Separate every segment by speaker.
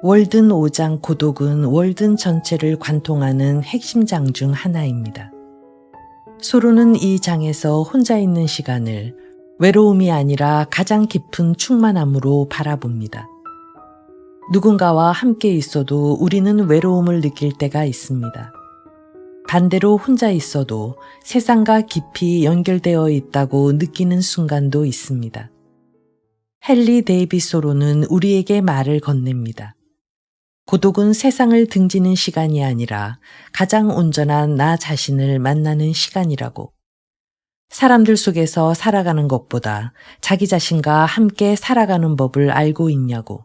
Speaker 1: 월든 5장 고독은 월든 전체를 관통하는 핵심 장 중 하나입니다. 소로는 이 장에서 혼자 있는 시간을 외로움이 아니라 가장 깊은 충만함으로 바라봅니다. 누군가와 함께 있어도 우리는 외로움을 느낄 때가 있습니다. 반대로 혼자 있어도 세상과 깊이 연결되어 있다고 느끼는 순간도 있습니다. 헨리 데이빗 소로는 우리에게 말을 건넵니다. 고독은 세상을 등지는 시간이 아니라 가장 온전한 나 자신을 만나는 시간이라고. 사람들 속에서 살아가는 것보다 자기 자신과 함께 살아가는 법을 알고 있냐고.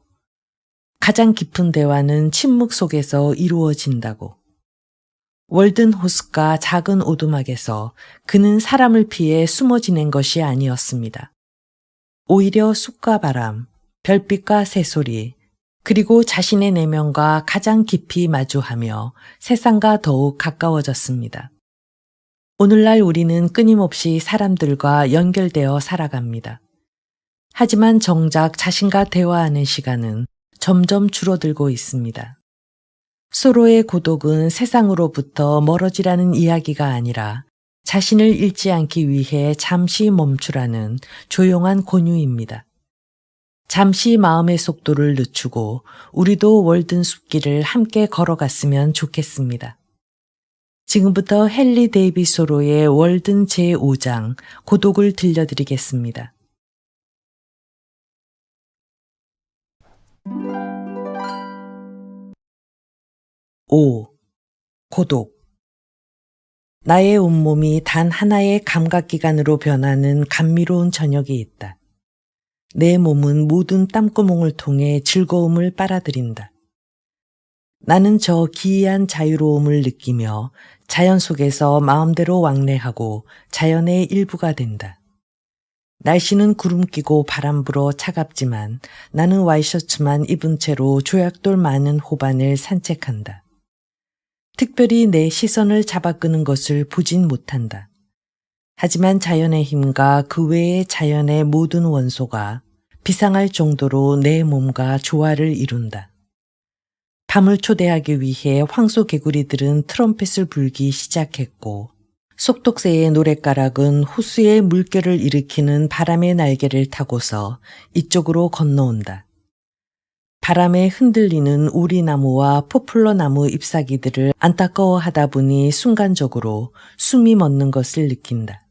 Speaker 1: 가장 깊은 대화는 침묵 속에서 이루어진다고. 월든 호숫가 작은 오두막에서 그는 사람을 피해 숨어 지낸 것이 아니었습니다. 오히려 숲과 바람, 별빛과 새소리, 그리고 자신의 내면과 가장 깊이 마주하며 세상과 더욱 가까워졌습니다. 오늘날 우리는 끊임없이 사람들과 연결되어 살아갑니다. 하지만 정작 자신과 대화하는 시간은 점점 줄어들고 있습니다. 소로의 고독은 세상으로부터 멀어지라는 이야기가 아니라 자신을 잃지 않기 위해 잠시 멈추라는 조용한 권유입니다. 잠시 마음의 속도를 늦추고 우리도 월든 숲길을 함께 걸어갔으면 좋겠습니다. 지금부터 헨리 데이빗 소로의 월든 제5장 고독을 들려드리겠습니다. 5. 고독. 나의 온몸이 단 하나의 감각기관으로 변하는 감미로운 저녁이 있다. 내 몸은 모든 땀구멍을 통해 즐거움을 빨아들인다. 나는 저 기이한 자유로움을 느끼며 자연 속에서 마음대로 왕래하고 자연의 일부가 된다. 날씨는 구름 끼고 바람 불어 차갑지만 나는 와이셔츠만 입은 채로 조약돌 많은 호반을 산책한다. 특별히 내 시선을 잡아끄는 것을 보진 못한다. 하지만 자연의 힘과 그 외의 자연의 모든 원소가 비상할 정도로 내 몸과 조화를 이룬다. 밤을 초대하기 위해 황소개구리들은 트럼펫을 불기 시작했고 속독새의 노랫가락은 호수의 물결을 일으키는 바람의 날개를 타고서 이쪽으로 건너온다. 바람에 흔들리는 오리나무와 포플러나무 잎사귀들을 안타까워하다 보니 순간적으로 숨이 멎는 것을 느낀다.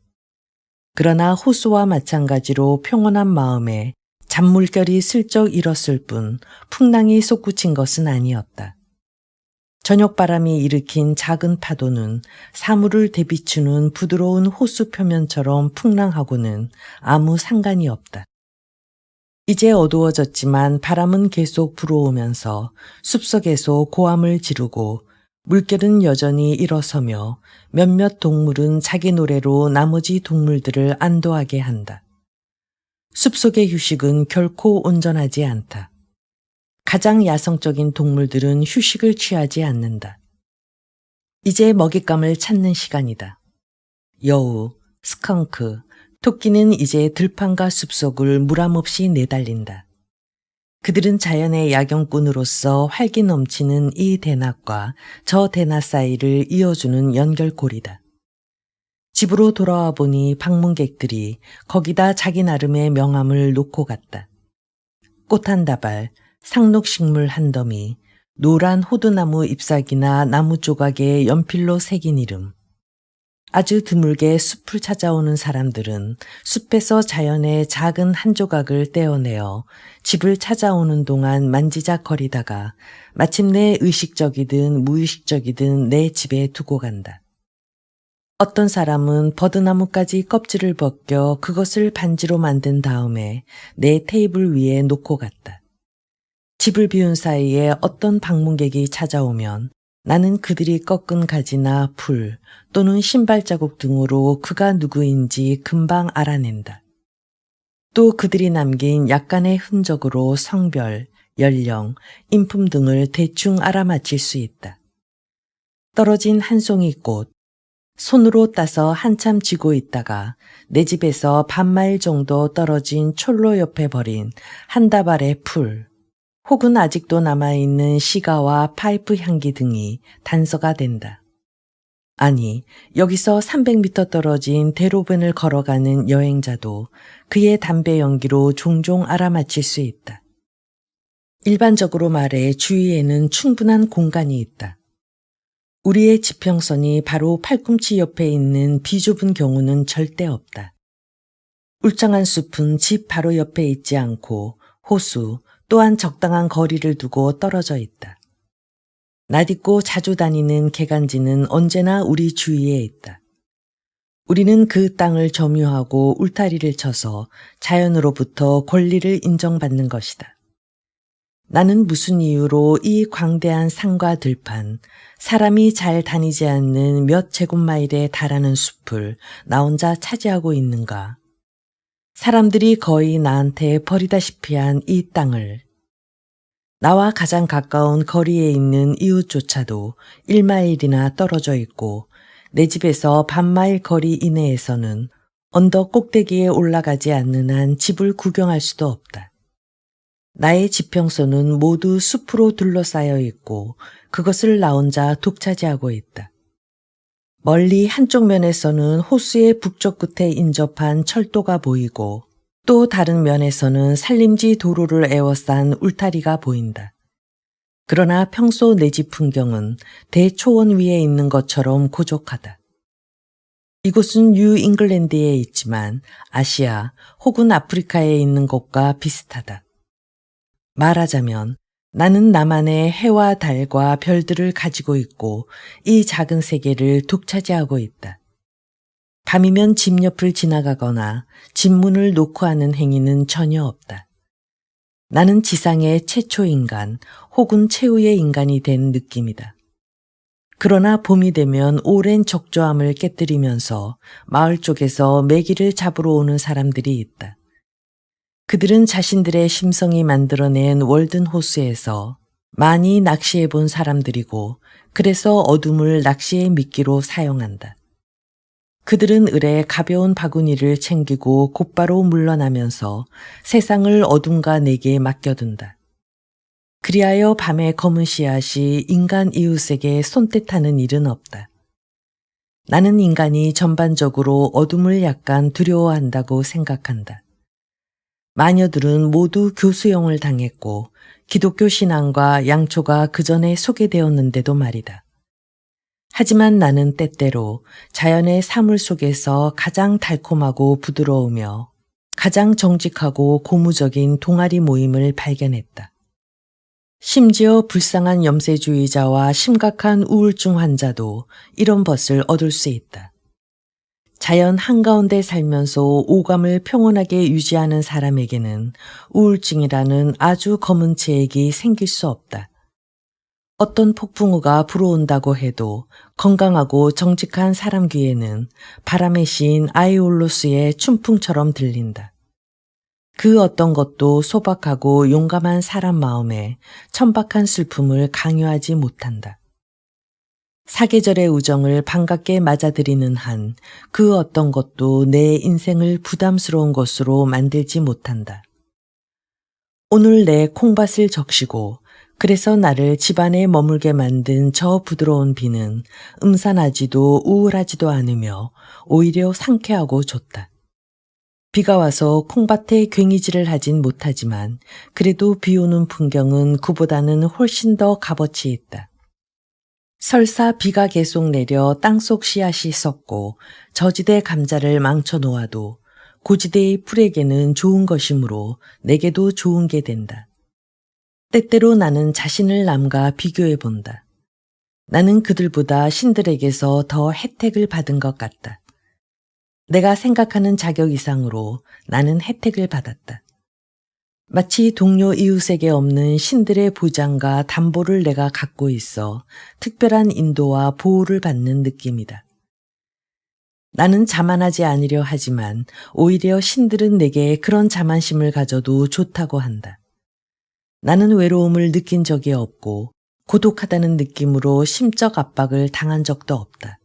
Speaker 1: 그러나 호수와 마찬가지로 평온한 마음에 잔물결이 슬쩍 일었을 뿐 풍랑이 솟구친 것은 아니었다. 저녁바람이 일으킨 작은 파도는 사물을 대비추는 부드러운 호수 표면처럼 풍랑하고는 아무 상관이 없다. 이제 어두워졌지만 바람은 계속 불어오면서 숲속에서 고함을 지르고 물결은 여전히 일어서며 몇몇 동물은 자기 노래로 나머지 동물들을 안도하게 한다. 숲속의 휴식은 결코 온전하지 않다. 가장 야성적인 동물들은 휴식을 취하지 않는다. 이제 먹잇감을 찾는 시간이다. 여우, 스컹크, 토끼는 이제 들판과 숲속을 무람없이 내달린다. 그들은 자연의 야경꾼으로서 활기 넘치는 이 대낮과 저 대낮 사이를 이어주는 연결고리다. 집으로 돌아와 보니 방문객들이 거기다 자기 나름의 명함을 놓고 갔다. 꽃 한 다발, 상록식물 한 더미, 노란 호두나무 잎사귀나 나무 조각에 연필로 새긴 이름. 아주 드물게 숲을 찾아오는 사람들은 숲에서 자연의 작은 한 조각을 떼어내어 집을 찾아오는 동안 만지작거리다가 마침내 의식적이든 무의식적이든 내 집에 두고 간다. 어떤 사람은 버드나무까지 껍질을 벗겨 그것을 반지로 만든 다음에 내 테이블 위에 놓고 갔다. 집을 비운 사이에 어떤 방문객이 찾아오면 나는 그들이 꺾은 가지나 풀 또는 신발 자국 등으로 그가 누구인지 금방 알아낸다. 또 그들이 남긴 약간의 흔적으로 성별, 연령, 인품 등을 대충 알아맞힐 수 있다. 떨어진 한 송이 꽃, 손으로 따서 한참 쥐고 있다가 내 집에서 반마일 정도 떨어진 촐로 옆에 버린 한 다발의 풀, 혹은 아직도 남아있는 시가와 파이프 향기 등이 단서가 된다. 아니, 여기서 300m 떨어진 대로변을 걸어가는 여행자도 그의 담배 연기로 종종 알아맞힐 수 있다. 일반적으로 말해 주위에는 충분한 공간이 있다. 우리의 지평선이 바로 팔꿈치 옆에 있는 비좁은 경우는 절대 없다. 울창한 숲은 집 바로 옆에 있지 않고 호수 또한 적당한 거리를 두고 떨어져 있다. 낯익고 자주 다니는 개간지는 언제나 우리 주위에 있다. 우리는 그 땅을 점유하고 울타리를 쳐서 자연으로부터 권리를 인정받는 것이다. 나는 무슨 이유로 이 광대한 산과 들판, 사람이 잘 다니지 않는 몇 제곱마일에 달하는 숲을 나 혼자 차지하고 있는가? 사람들이 거의 나한테 버리다시피 한 이 땅을, 나와 가장 가까운 거리에 있는 이웃조차도 1마일이나 떨어져 있고 내 집에서 반마일 거리 이내에서는 언덕 꼭대기에 올라가지 않는 한 집을 구경할 수도 없다. 나의 지평선은 모두 숲으로 둘러싸여 있고 그것을 나 혼자 독차지하고 있다. 멀리 한쪽 면에서는 호수의 북쪽 끝에 인접한 철도가 보이고 또 다른 면에서는 산림지 도로를 에워싼 울타리가 보인다. 그러나 평소 내 집 풍경은 대초원 위에 있는 것처럼 고족하다. 이곳은 뉴 잉글랜드에 있지만 아시아 혹은 아프리카에 있는 것과 비슷하다. 말하자면 나는 나만의 해와 달과 별들을 가지고 있고 이 작은 세계를 독차지하고 있다. 밤이면 집 옆을 지나가거나 집 문을 놓고 하는 행위는 전혀 없다. 나는 지상의 최초 인간 혹은 최후의 인간이 된 느낌이다. 그러나 봄이 되면 오랜 적조함을 깨뜨리면서 마을 쪽에서 메기를 잡으러 오는 사람들이 있다. 그들은 자신들의 심성이 만들어낸 월든 호수에서 많이 낚시해 본 사람들이고 그래서 어둠을 낚시의 미끼로 사용한다. 그들은 을에 가벼운 바구니를 챙기고 곧바로 물러나면서 세상을 어둠과 내게 맡겨둔다. 그리하여 밤의 검은 씨앗이 인간 이웃에게 손짓하는 일은 없다. 나는 인간이 전반적으로 어둠을 약간 두려워한다고 생각한다. 마녀들은 모두 교수형을 당했고 기독교 신앙과 양초가 그 전에 소개되었는데도 말이다. 하지만 나는 때때로 자연의 사물 속에서 가장 달콤하고 부드러우며 가장 정직하고 고무적인 동아리 모임을 발견했다. 심지어 불쌍한 염세주의자와 심각한 우울증 환자도 이런 것을 얻을 수 있다. 자연 한가운데 살면서 오감을 평온하게 유지하는 사람에게는 우울증이라는 아주 검은 체액이 생길 수 없다. 어떤 폭풍우가 불어온다고 해도 건강하고 정직한 사람 귀에는 바람의 시인 아이올로스의 춘풍처럼 들린다. 그 어떤 것도 소박하고 용감한 사람 마음에 천박한 슬픔을 강요하지 못한다. 사계절의 우정을 반갑게 맞아들이는 한 그 어떤 것도 내 인생을 부담스러운 것으로 만들지 못한다. 오늘 내 콩밭을 적시고 그래서 나를 집안에 머물게 만든 저 부드러운 비는 음산하지도 우울하지도 않으며 오히려 상쾌하고 좋다. 비가 와서 콩밭에 괭이질을 하진 못하지만 그래도 비 오는 풍경은 그보다는 훨씬 더 값어치 있다. 설사 비가 계속 내려 땅속 씨앗이 썩고 저지대 감자를 망쳐 놓아도 고지대의 풀에게는 좋은 것이므로 내게도 좋은 게 된다. 때때로 나는 자신을 남과 비교해 본다. 나는 그들보다 신들에게서 더 혜택을 받은 것 같다. 내가 생각하는 자격 이상으로 나는 혜택을 받았다. 마치 동료 이웃에게 없는 신들의 보장과 담보를 내가 갖고 있어 특별한 인도와 보호를 받는 느낌이다. 나는 자만하지 않으려 하지만 오히려 신들은 내게 그런 자만심을 가져도 좋다고 한다. 나는 외로움을 느낀 적이 없고 고독하다는 느낌으로 심적 압박을 당한 적도 없다.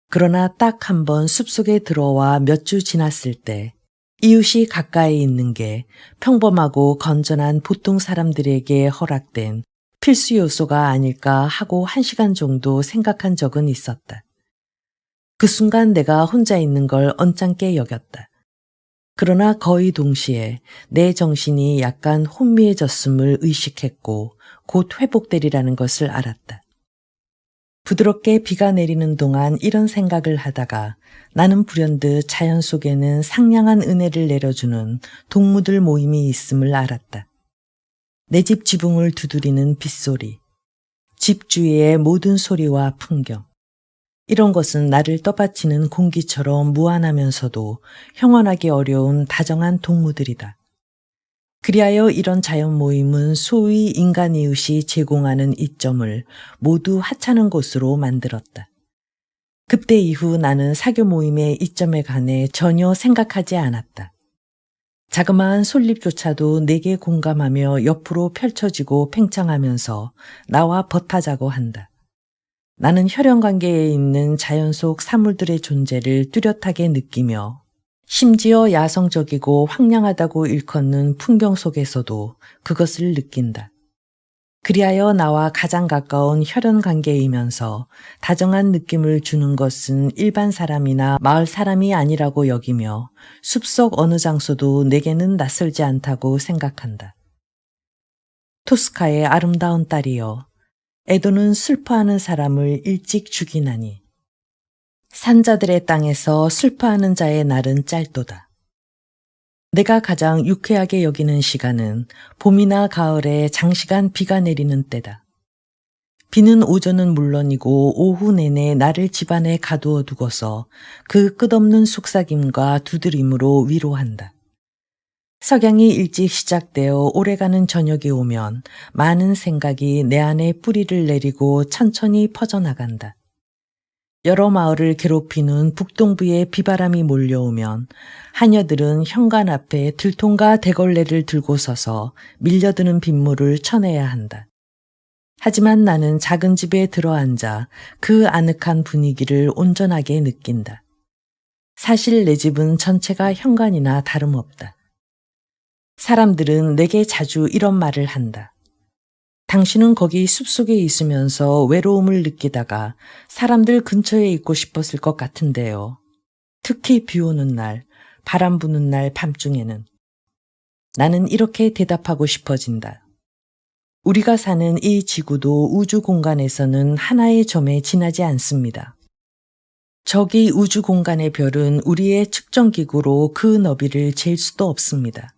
Speaker 1: 그러나 딱 한 번 숲속에 들어와 몇 주 지났을 때 이웃이 가까이 있는 게 평범하고 건전한 보통 사람들에게 허락된 필수 요소가 아닐까 하고 1시간 정도 생각한 적은 있었다. 그 순간 내가 혼자 있는 걸 언짢게 여겼다. 그러나 거의 동시에 내 정신이 약간 혼미해졌음을 의식했고 곧 회복되리라는 것을 알았다. 부드럽게 비가 내리는 동안 이런 생각을 하다가 나는 불현듯 자연 속에는 상냥한 은혜를 내려주는 동무들 모임이 있음을 알았다. 내 집 지붕을 두드리는 빗소리, 집 주위의 모든 소리와 풍경. 이런 것은 나를 떠받치는 공기처럼 무한하면서도 형언하기 어려운 다정한 동무들이다. 그리하여 이런 자연 모임은 소위 인간 이웃이 제공하는 이점을 모두 하찮은 곳으로 만들었다. 그때 이후 나는 사교 모임의 이점에 관해 전혀 생각하지 않았다. 자그마한 솔잎조차도 내게 공감하며 옆으로 펼쳐지고 팽창하면서 나와 벗하자고 한다. 나는 혈연관계에 있는 자연 속 사물들의 존재를 뚜렷하게 느끼며 심지어 야성적이고 황량하다고 일컫는 풍경 속에서도 그것을 느낀다. 그리하여 나와 가장 가까운 혈연관계이면서 다정한 느낌을 주는 것은 일반 사람이나 마을 사람이 아니라고 여기며 숲속 어느 장소도 내게는 낯설지 않다고 생각한다. 토스카의 아름다운 딸이여, 에도는 슬퍼하는 사람을 일찍 죽이나니 산자들의 땅에서 슬퍼하는 자의 날은 짧도다. 내가 가장 유쾌하게 여기는 시간은 봄이나 가을에 장시간 비가 내리는 때다. 비는 오전은 물론이고 오후 내내 나를 집안에 가두어 두고서 그 끝없는 속삭임과 두드림으로 위로한다. 석양이 일찍 시작되어 오래가는 저녁이 오면 많은 생각이 내 안에 뿌리를 내리고 천천히 퍼져나간다. 여러 마을을 괴롭히는 북동부의 비바람이 몰려오면 하녀들은 현관 앞에 들통과 대걸레를 들고 서서 밀려드는 빗물을 쳐내야 한다. 하지만 나는 작은 집에 들어앉아 그 아늑한 분위기를 온전하게 느낀다. 사실 내 집은 전체가 현관이나 다름없다. 사람들은 내게 자주 이런 말을 한다. 당신은 거기 숲속에 있으면서 외로움을 느끼다가 사람들 근처에 있고 싶었을 것 같은데요. 특히 비 오는 날, 바람 부는 날 밤중에는. 나는 이렇게 대답하고 싶어진다. 우리가 사는 이 지구도 우주 공간에서는 하나의 점에 지나지 않습니다. 저기 우주 공간의 별은 우리의 측정기구로 그 너비를 잴 수도 없습니다.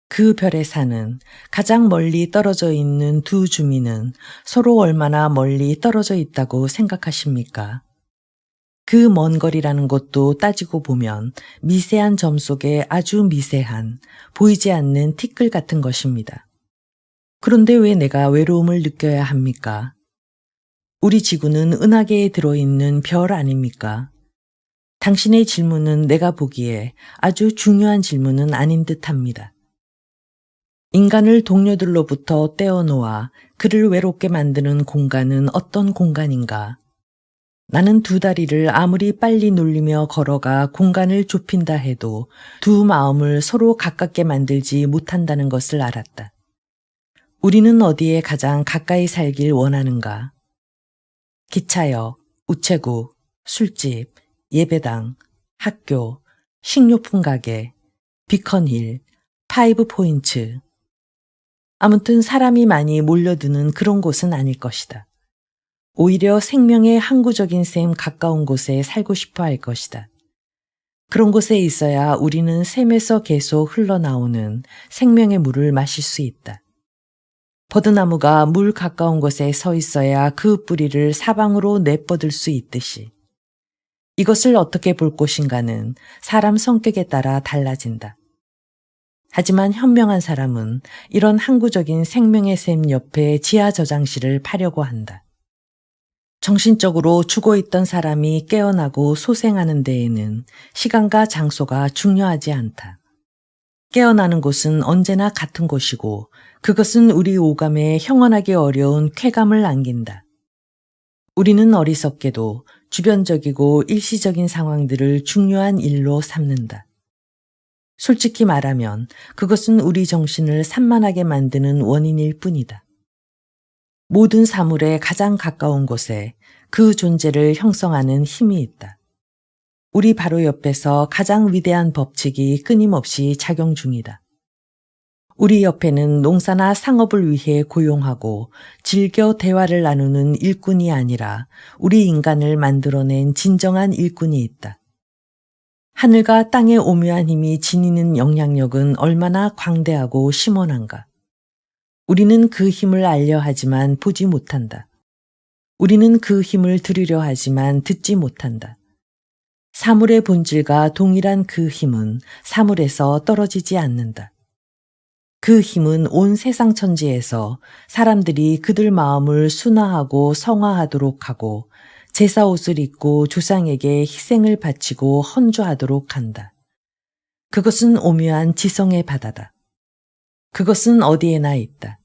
Speaker 1: 그 별에 사는 가장 멀리 떨어져 있는 두 주민은 서로 얼마나 멀리 떨어져 있다고 생각하십니까? 그 먼 거리라는 것도 따지고 보면 미세한 점 속에 아주 미세한, 보이지 않는 티끌 같은 것입니다. 그런데 왜 내가 외로움을 느껴야 합니까? 우리 지구는 은하계에 들어있는 별 아닙니까? 당신의 질문은 내가 보기에 아주 중요한 질문은 아닌 듯합니다. 인간을 동료들로부터 떼어놓아 그를 외롭게 만드는 공간은 어떤 공간인가? 나는 두 다리를 아무리 빨리 놀리며 걸어가 공간을 좁힌다 해도 두 마음을 서로 가깝게 만들지 못한다는 것을 알았다. 우리는 어디에 가장 가까이 살길 원하는가? 기차역, 우체국, 술집, 예배당, 학교, 식료품 가게, 비컨힐, 파이브 포인트. 아무튼 사람이 많이 몰려드는 그런 곳은 아닐 것이다. 오히려 생명의 항구적인 셈 가까운 곳에 살고 싶어 할 것이다. 그런 곳에 있어야 우리는 샘에서 계속 흘러나오는 생명의 물을 마실 수 있다. 버드나무가 물 가까운 곳에 서 있어야 그 뿌리를 사방으로 내뻗을 수 있듯이 이것을 어떻게 볼 것인가는 사람 성격에 따라 달라진다. 하지만 현명한 사람은 이런 항구적인 생명의 샘 옆에 지하 저장실을 파려고 한다. 정신적으로 죽어있던 사람이 깨어나고 소생하는 데에는 시간과 장소가 중요하지 않다. 깨어나는 곳은 언제나 같은 곳이고 그것은 우리 오감에 형언하기 어려운 쾌감을 안긴다. 우리는 어리석게도 주변적이고 일시적인 상황들을 중요한 일로 삼는다. 솔직히 말하면 그것은 우리 정신을 산만하게 만드는 원인일 뿐이다. 모든 사물에 가장 가까운 곳에 그 존재를 형성하는 힘이 있다. 우리 바로 옆에서 가장 위대한 법칙이 끊임없이 작용 중이다. 우리 옆에는 농사나 상업을 위해 고용하고 즐겨 대화를 나누는 일꾼이 아니라 우리 인간을 만들어낸 진정한 일꾼이 있다. 하늘과 땅의 오묘한 힘이 지니는 영향력은 얼마나 광대하고 심원한가. 우리는 그 힘을 알려 하지만 보지 못한다. 우리는 그 힘을 들으려 하지만 듣지 못한다. 사물의 본질과 동일한 그 힘은 사물에서 떨어지지 않는다. 그 힘은 온 세상 천지에서 사람들이 그들 마음을 순화하고 성화하도록 하고 제사 옷을 입고 조상에게 희생을 바치고 헌주하도록 한다. 그것은 오묘한 지성의 바다다. 그것은 어디에나 있다.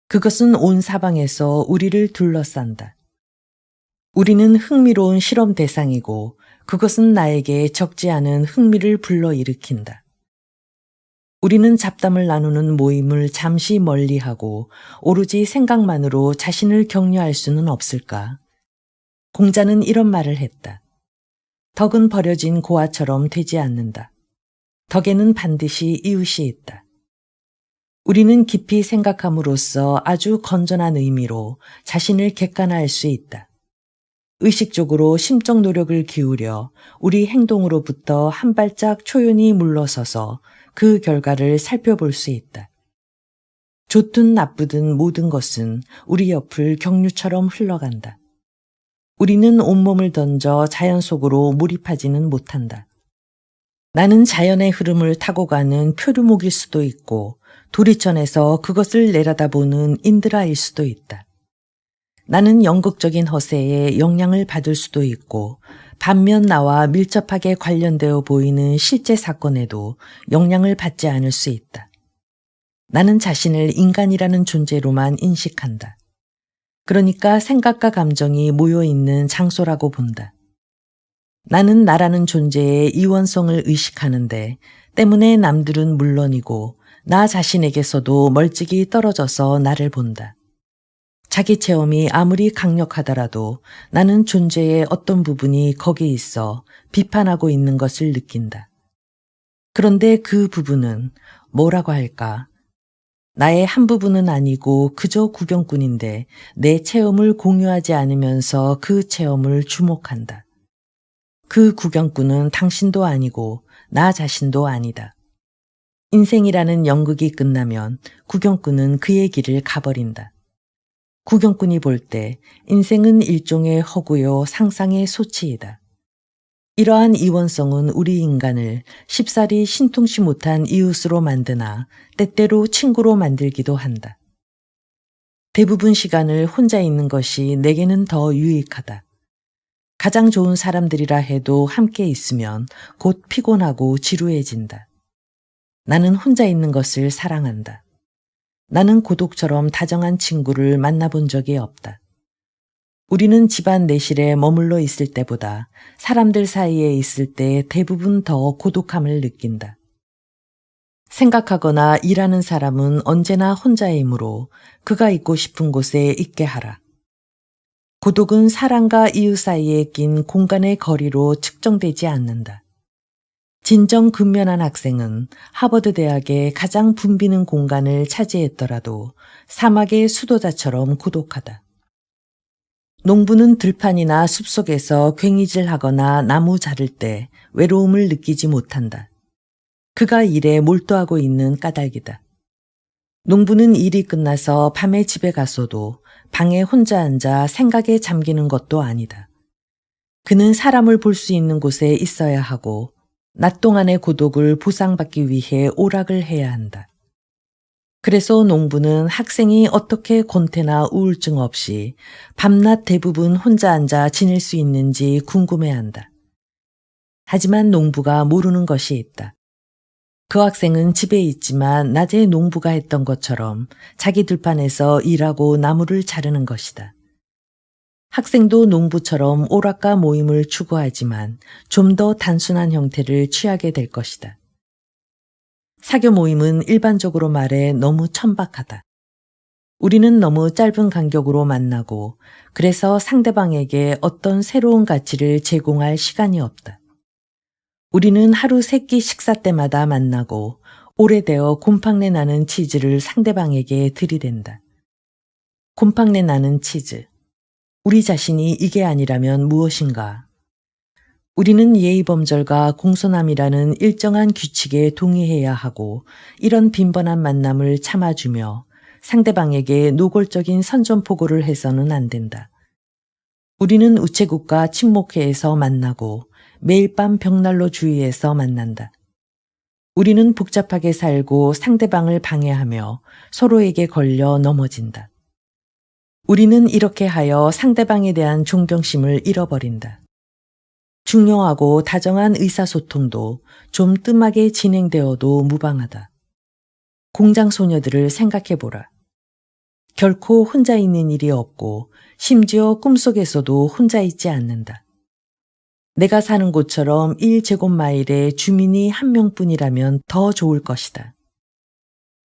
Speaker 1: 그것은 온 사방에서 우리를 둘러싼다. 우리는 흥미로운 실험 대상이고 그것은 나에게 적지 않은 흥미를 불러일으킨다. 우리는 잡담을 나누는 모임을 잠시 멀리하고 오로지 생각만으로 자신을 격려할 수는 없을까? 공자는 이런 말을 했다. 덕은 버려진 고아처럼 되지 않는다. 덕에는 반드시 이웃이 있다. 우리는 깊이 생각함으로써 아주 건전한 의미로 자신을 객관화할 수 있다. 의식적으로 심적 노력을 기울여 우리 행동으로부터 한 발짝 초연히 물러서서 그 결과를 살펴볼 수 있다. 좋든 나쁘든 모든 것은 우리 옆을 경류처럼 흘러간다. 우리는 온몸을 던져 자연 속으로 몰입하지는 못한다. 나는 자연의 흐름을 타고 가는 표류목일 수도 있고 도리천에서 그것을 내려다보는 인드라일 수도 있다. 나는 연극적인 허세에 영향을 받을 수도 있고 반면 나와 밀접하게 관련되어 보이는 실제 사건에도 영향을 받지 않을 수 있다. 나는 자신을 인간이라는 존재로만 인식한다. 그러니까 생각과 감정이 모여있는 장소라고 본다. 나는 나라는 존재의 이원성을 의식하는데 때문에 남들은 물론이고 나 자신에게서도 멀찍이 떨어져서 나를 본다. 자기 체험이 아무리 강력하더라도 나는 존재의 어떤 부분이 거기 있어 비판하고 있는 것을 느낀다. 그런데 그 부분은 뭐라고 할까? 나의 한 부분은 아니고 그저 구경꾼인데 내 체험을 공유하지 않으면서 그 체험을 주목한다. 그 구경꾼은 당신도 아니고 나 자신도 아니다. 인생이라는 연극이 끝나면 구경꾼은 그의 길을 가버린다. 구경꾼이 볼 때 인생은 일종의 허구요 상상의 소치이다. 이러한 이원성은 우리 인간을 쉽사리 신통치 못한 이웃으로 만드나 때때로 친구로 만들기도 한다. 대부분 시간을 혼자 있는 것이 내게는 더 유익하다. 가장 좋은 사람들이라 해도 함께 있으면 곧 피곤하고 지루해진다. 나는 혼자 있는 것을 사랑한다. 나는 고독처럼 다정한 친구를 만나본 적이 없다. 우리는 집안 내실에 머물러 있을 때보다 사람들 사이에 있을 때 대부분 더 고독함을 느낀다. 생각하거나 일하는 사람은 언제나 혼자이므로 그가 있고 싶은 곳에 있게 하라. 고독은 사람과 이웃 사이에 낀 공간의 거리로 측정되지 않는다. 진정 근면한 학생은 하버드 대학의 가장 붐비는 공간을 차지했더라도 사막의 수도자처럼 고독하다. 농부는 들판이나 숲속에서 괭이질하거나 나무 자를 때 외로움을 느끼지 못한다. 그가 일에 몰두하고 있는 까닭이다. 농부는 일이 끝나서 밤에 집에 가서도 방에 혼자 앉아 생각에 잠기는 것도 아니다. 그는 사람을 볼 수 있는 곳에 있어야 하고 낮 동안의 고독을 보상받기 위해 오락을 해야 한다. 그래서 농부는 학생이 어떻게 권태나 우울증 없이 밤낮 대부분 혼자 앉아 지낼 수 있는지 궁금해한다. 하지만 농부가 모르는 것이 있다. 그 학생은 집에 있지만 낮에 농부가 했던 것처럼 자기 들판에서 일하고 나무를 자르는 것이다. 학생도 농부처럼 오락가 모임을 추구하지만 좀 더 단순한 형태를 취하게 될 것이다. 사교 모임은 일반적으로 말해 너무 천박하다. 우리는 너무 짧은 간격으로 만나고 그래서 상대방에게 어떤 새로운 가치를 제공할 시간이 없다. 우리는 하루 3끼 식사 때마다 만나고 오래되어 곰팡내 나는 치즈를 상대방에게 들이댄다. 곰팡내 나는 치즈. 우리 자신이 이게 아니라면 무엇인가? 우리는 예의범절과 공손함이라는 일정한 규칙에 동의해야 하고 이런 빈번한 만남을 참아주며 상대방에게 노골적인 선전포고를 해서는 안 된다. 우리는 우체국과 친목회에서 만나고 매일 밤 벽난로 주위에서 만난다. 우리는 복잡하게 살고 상대방을 방해하며 서로에게 걸려 넘어진다. 우리는 이렇게 하여 상대방에 대한 존경심을 잃어버린다. 중요하고 다정한 의사소통도 좀 뜸하게 진행되어도 무방하다. 공장 소녀들을 생각해보라. 결코 혼자 있는 일이 없고 심지어 꿈속에서도 혼자 있지 않는다. 내가 사는 곳처럼 1제곱마일에 주민이 1명뿐이라면 더 좋을 것이다.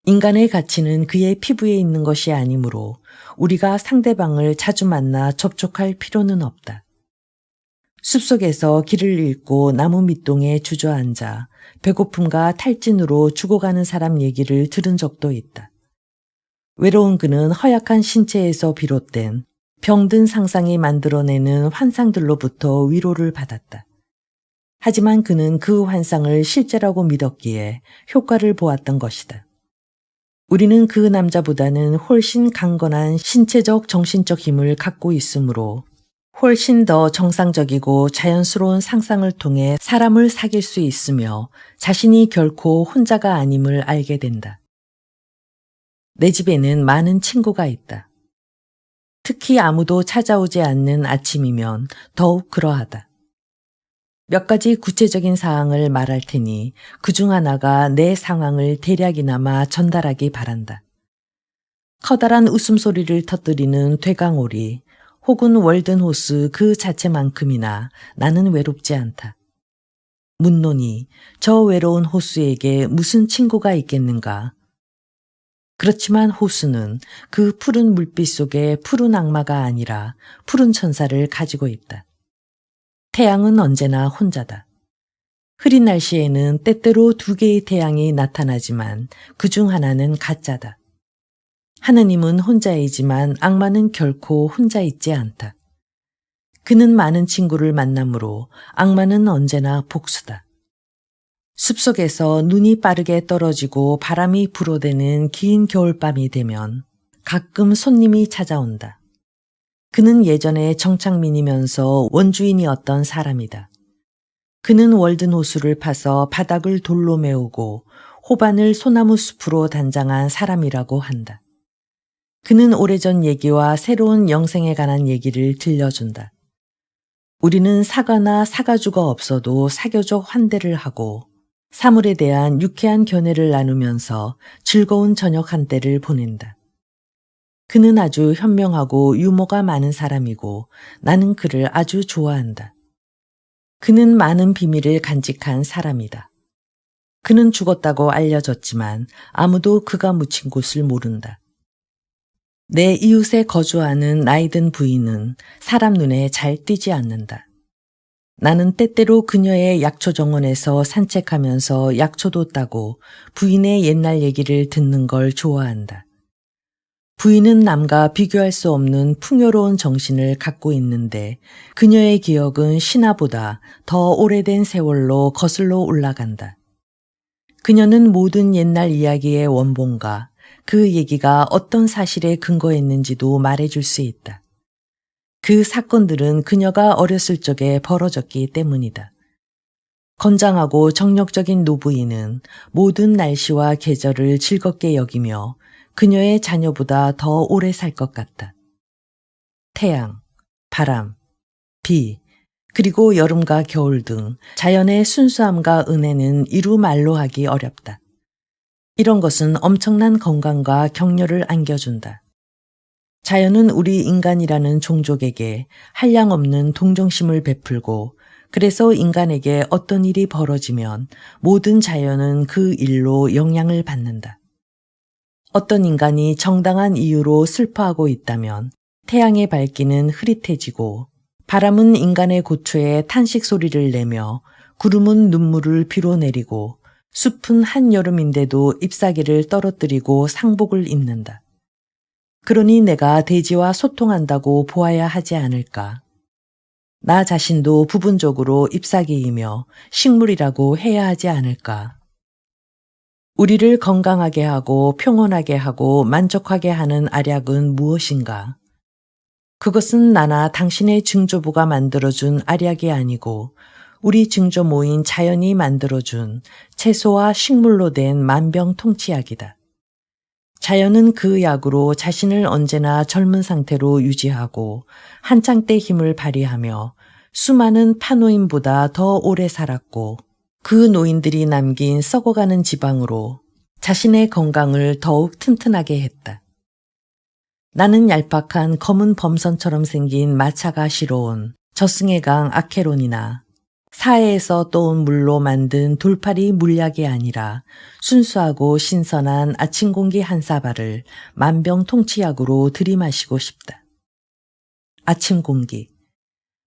Speaker 1: 인간의 가치는 그의 피부에 있는 것이 아니므로 우리가 상대방을 자주 만나 접촉할 필요는 없다. 숲속에서 길을 잃고 나무 밑동에 주저앉아 배고픔과 탈진으로 죽어가는 사람 얘기를 들은 적도 있다. 외로운 그는 허약한 신체에서 비롯된 병든 상상이 만들어내는 환상들로부터 위로를 받았다. 하지만 그는 그 환상을 실제라고 믿었기에 효과를 보았던 것이다. 우리는 그 남자보다는 훨씬 강건한 신체적 정신적 힘을 갖고 있으므로 훨씬 더 정상적이고 자연스러운 상상을 통해 사람을 사귈 수 있으며 자신이 결코 혼자가 아님을 알게 된다. 내 집에는 많은 친구가 있다. 특히 아무도 찾아오지 않는 아침이면 더욱 그러하다. 몇 가지 구체적인 사항을 말할 테니 그중 하나가 내 상황을 대략이나마 전달하기 바란다. 커다란 웃음소리를 터뜨리는 되강오리 혹은 월든호스 그 자체만큼이나 나는 외롭지 않다. 문논이 저 외로운 호수에게 무슨 친구가 있겠는가? 그렇지만 호수는 그 푸른 물빛 속에 푸른 악마가 아니라 푸른 천사를 가지고 있다. 태양은 언제나 혼자다. 흐린 날씨에는 때때로 2개의 태양이 나타나지만 그중 하나는 가짜다. 하느님은 혼자이지만 악마는 결코 혼자 있지 않다. 그는 많은 친구를 만나므로 악마는 언제나 복수다. 숲속에서 눈이 빠르게 떨어지고 바람이 불어대는 긴 겨울밤이 되면 가끔 손님이 찾아온다. 그는 예전에 정착민이면서 원주인이었던 사람이다. 그는 월든호수를 파서 바닥을 돌로 메우고 호반을 소나무 숲으로 단장한 사람이라고 한다. 그는 오래전 얘기와 새로운 영생에 관한 얘기를 들려준다. 우리는 사과나 사과주가 없어도 사교적 환대를 하고 사물에 대한 유쾌한 견해를 나누면서 즐거운 저녁 한때를 보낸다. 그는 아주 현명하고 유머가 많은 사람이고 나는 그를 아주 좋아한다. 그는 많은 비밀을 간직한 사람이다. 그는 죽었다고 알려졌지만 아무도 그가 묻힌 곳을 모른다. 내 이웃에 거주하는 나이든 부인은 사람 눈에 잘 띄지 않는다. 나는 때때로 그녀의 약초 정원에서 산책하면서 약초도 따고 부인의 옛날 얘기를 듣는 걸 좋아한다. 부인은 남과 비교할 수 없는 풍요로운 정신을 갖고 있는데 그녀의 기억은 신화보다 더 오래된 세월로 거슬러 올라간다. 그녀는 모든 옛날 이야기의 원본과 그 얘기가 어떤 사실에 근거했는지도 말해줄 수 있다. 그 사건들은 그녀가 어렸을 적에 벌어졌기 때문이다. 건장하고 정력적인 노부인은 모든 날씨와 계절을 즐겁게 여기며 그녀의 자녀보다 더 오래 살 것 같다. 태양, 바람, 비, 그리고 여름과 겨울 등 자연의 순수함과 은혜는 이루 말로 하기 어렵다. 이런 것은 엄청난 건강과 격려를 안겨준다. 자연은 우리 인간이라는 종족에게 한량없는 동정심을 베풀고 그래서 인간에게 어떤 일이 벌어지면 모든 자연은 그 일로 영향을 받는다. 어떤 인간이 정당한 이유로 슬퍼하고 있다면 태양의 밝기는 흐릿해지고 바람은 인간의 고초에 탄식 소리를 내며 구름은 눈물을 비로 내리고 숲은 한여름인데도 잎사귀를 떨어뜨리고 상복을 입는다. 그러니 내가 대지와 소통한다고 보아야 하지 않을까. 나 자신도 부분적으로 잎사귀이며 식물이라고 해야 하지 않을까. 우리를 건강하게 하고 평온하게 하고 만족하게 하는 알약은 무엇인가? 그것은 나나 당신의 증조부가 만들어준 알약이 아니고 우리 증조모인 자연이 만들어준 채소와 식물로 된 만병통치약이다. 자연은 그 약으로 자신을 언제나 젊은 상태로 유지하고 한창 때 힘을 발휘하며 수많은 파노인보다 더 오래 살았고 그 노인들이 남긴 썩어가는 지방으로 자신의 건강을 더욱 튼튼하게 했다. 나는 얄팍한 검은 범선처럼 생긴 마차가 실어온 저승의 강 아케론이나 사해에서 떠온 물로 만든 돌팔이 물약이 아니라 순수하고 신선한 아침 공기 한 사발을 만병통치약으로 들이마시고 싶다. 아침 공기.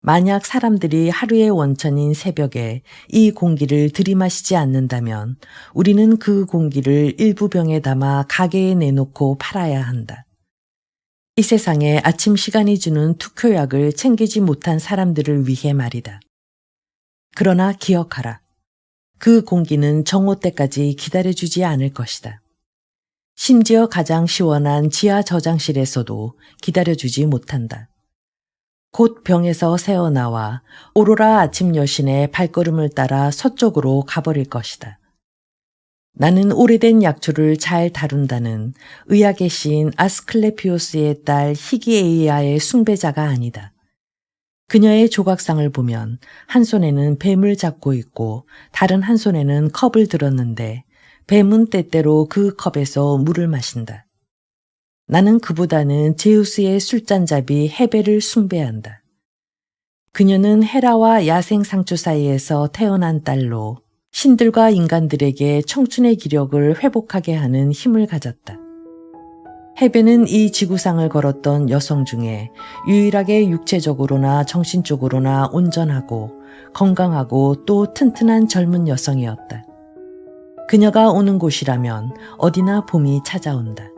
Speaker 1: 만약 사람들이 하루의 원천인 새벽에 이 공기를 들이마시지 않는다면 우리는 그 공기를 일부 병에 담아 가게에 내놓고 팔아야 한다. 이 세상에 아침 시간이 주는 투표약을 챙기지 못한 사람들을 위해 말이다. 그러나 기억하라. 그 공기는 정오 때까지 기다려주지 않을 것이다. 심지어 가장 시원한 지하 저장실에서도 기다려주지 못한다. 곧 병에서 새어나와 오로라 아침 여신의 발걸음을 따라 서쪽으로 가버릴 것이다. 나는 오래된 약초를 잘 다룬다는 의학의 시인 아스클레피오스의 딸 히기에이아의 숭배자가 아니다. 그녀의 조각상을 보면 한 손에는 뱀을 잡고 있고 다른 한 손에는 컵을 들었는데 뱀은 때때로 그 컵에서 물을 마신다. 나는 그보다는 제우스의 술잔잡이 헤베를 숭배한다. 그녀는 헤라와 야생 상추 사이에서 태어난 딸로 신들과 인간들에게 청춘의 기력을 회복하게 하는 힘을 가졌다. 헤베는 이 지구상을 걸었던 여성 중에 유일하게 육체적으로나 정신적으로나 온전하고 건강하고 또 튼튼한 젊은 여성이었다. 그녀가 오는 곳이라면 어디나 봄이 찾아온다.